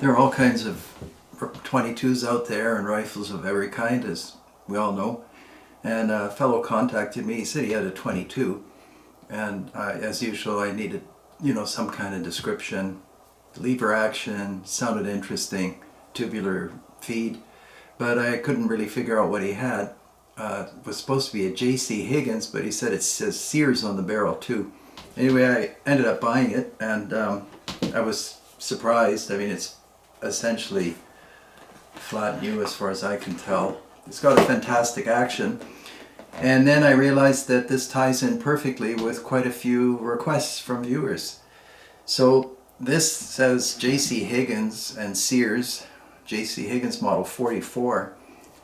There are all kinds of 22s out there and rifles of every kind, as we all know. And a fellow contacted me. He said he had a 22, and as usual, I needed, some kind of description. Lever action sounded interesting, tubular feed, but I couldn't really figure out what he had. It was supposed to be a J.C. Higgins, but he said it says Sears on the barrel too. Anyway, I ended up buying it, and I was surprised. I mean, it's essentially flat new as far as I can tell. It's got a fantastic action. And then I realized that this ties in perfectly with quite a few requests from viewers. So this says J.C. Higgins and Sears, J.C. Higgins model 44.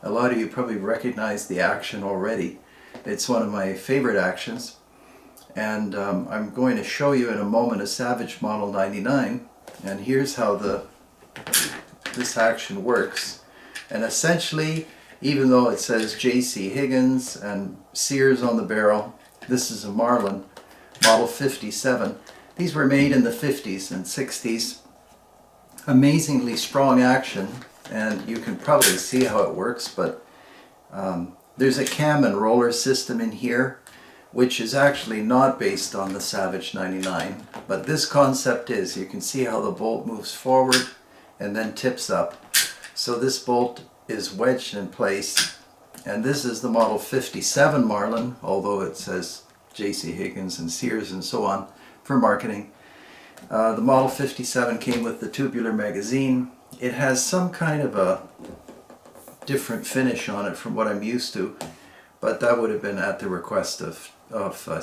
A lot of you probably recognize the action already. It's one of my favorite actions. And I'm going to show you in a moment a Savage model 99. And here's how this action works. And essentially, even though it says J.C. Higgins and Sears on the barrel, this is a Marlin model 57. These were made in the 50s and 60s. Amazingly strong action, and you can probably see how it works, but there's a cam and roller system in here, which is actually not based on the Savage 99, but this concept is. You can see how the bolt moves forward and then tips up. So this bolt is wedged in place, and this is the model 57 Marlin, although it says J.C. Higgins and Sears and so on for marketing. The model 57 came with the tubular magazine. It has some kind of a different finish on it from what I'm used to, but that would have been at the request of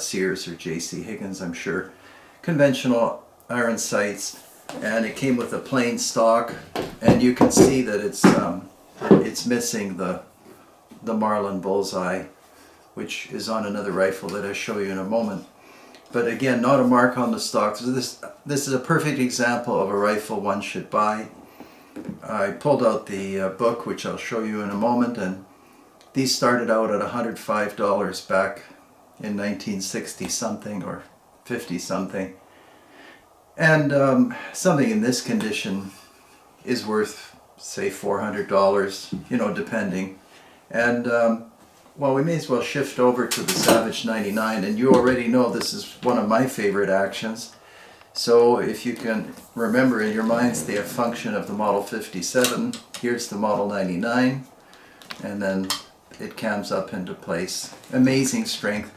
Sears or J.C. Higgins, I'm sure. Conventional iron sights, and it came with a plain stock, and you can see that it's missing the Marlin bullseye, which is on another rifle that I'll show you in a moment. But again, not a mark on the stock. So this is a perfect example of a rifle one should buy. I pulled out the book, which I'll show you in a moment, and these started out at $105 back in 1960 something or 50 something. And something in this condition is worth, say, $400, depending. And well, we may as well shift over to the Savage 99, and you already know this is one of my favorite actions. So if you can remember in your minds the function of the model 57, here's the model 99, and then it cams up into place. Amazing strength.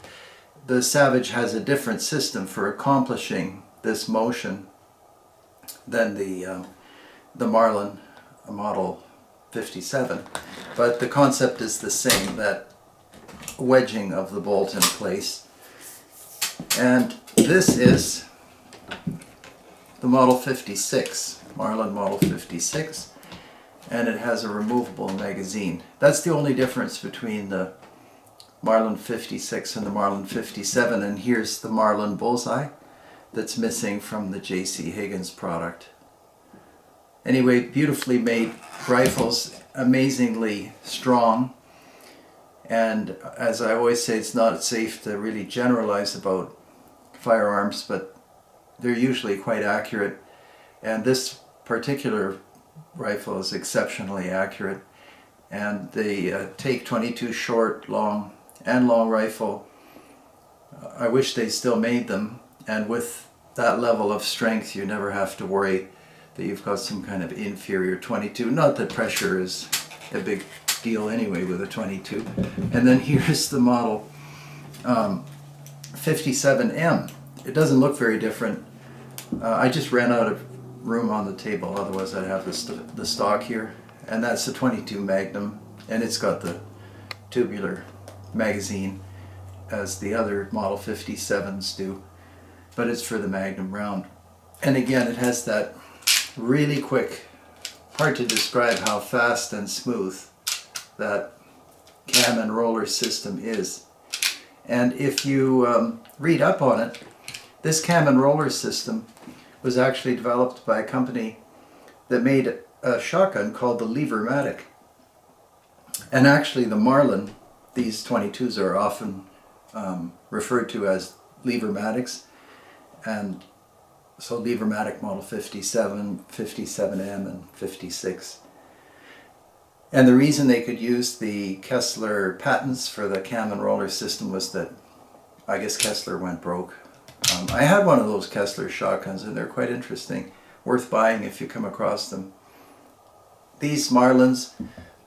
The Savage has a different system for accomplishing this motion than the Marlin model 57, but the concept is the same, that wedging of the bolt in place. And this is the model 56, Marlin model 56, and it has a removable magazine. That's the only difference between the Marlin 56 and the Marlin 57, and here's the Marlin bullseye that's missing from the J.C. Higgins product. Anyway, beautifully made rifles, amazingly strong, and as I always say, it's not safe to really generalize about firearms, but they're usually quite accurate, and this particular rifle is exceptionally accurate. And the Take 22 short, long, and long rifle, I wish they still made them, and with that level of strength you never have to worry that you've got some kind of inferior 22. Not that pressure is a big deal anyway with a 22. And then here's the model 57M. It doesn't look very different. I just ran out of room on the table, otherwise I'd have the stock here. And that's the 22 Magnum, and it's got the tubular magazine as the other model 57s do, but it's for the Magnum round. And again, it has that really quick, hard to describe how fast and smooth that cam and roller system is. And if you read up on it, this cam and roller system was actually developed by a company that made a shotgun called the Lever-matic. And actually the Marlin, these 22s are often referred to as Lever-matics, and So Levermatic Model 57, 57M, and 56. And the reason they could use the Kessler patents for the cam and roller system was that I guess Kessler went broke. I had one of those Kessler shotguns and they're quite interesting. Worth buying if you come across them. These Marlins,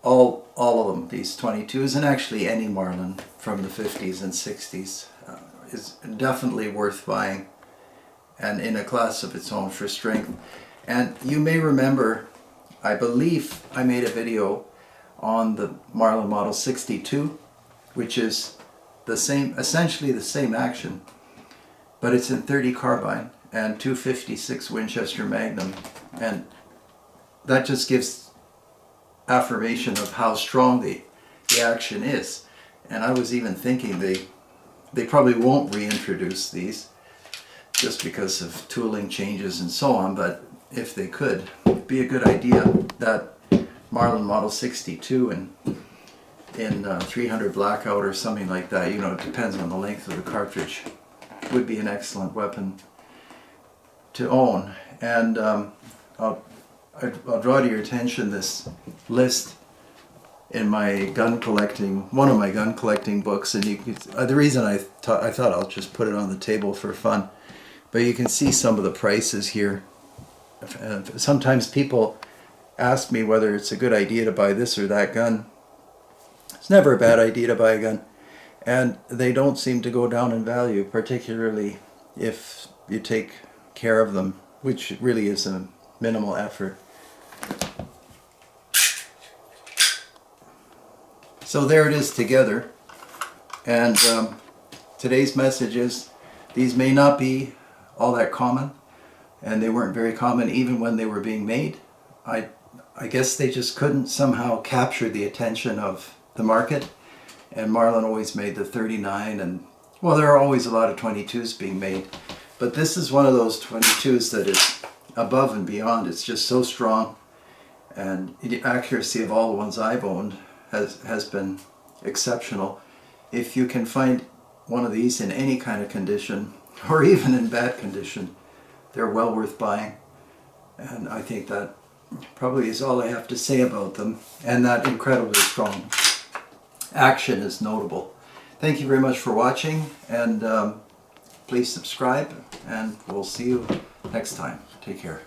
all of them, these 22s, and actually any Marlin from the 50s and 60s is definitely worth buying, and in a class of its own for strength. And you may remember, I believe I made a video on the Marlin Model 62, which is the same, essentially the same action, but it's in .30 carbine and 256 Winchester Magnum, and that just gives affirmation of how strong the action is. And I was even thinking they probably won't reintroduce these just because of tooling changes and so on, but if they could, it'd be a good idea. That Marlin Model 62 in 300 blackout or something like that, you know, it depends on the length of the cartridge, would be an excellent weapon to own. And I'll draw to your attention this list in my gun collecting, one of my gun collecting books, and you can, the reason I thought I'll just put it on the table for fun, but you can see some of the prices here. Sometimes people ask me whether it's a good idea to buy this or that gun. It's never a bad idea to buy a gun, and they don't seem to go down in value, particularly if you take care of them, which really is a minimal effort. So there it is together, and today's message is these may not be all that common, and they weren't very common even when they were being made. I guess they just couldn't somehow capture the attention of the market, and Marlin always made the 39, and well, there are always a lot of 22s being made, but this is one of those 22s that is above and beyond. It's just so strong, and the accuracy of all the ones I've owned has been exceptional. If you can find one of these in any kind of condition, or even in bad condition, they're well worth buying. And I think that probably is all I have to say about them. And that incredibly strong action is notable. Thank you very much for watching, and please subscribe, and we'll see you next time. Take care.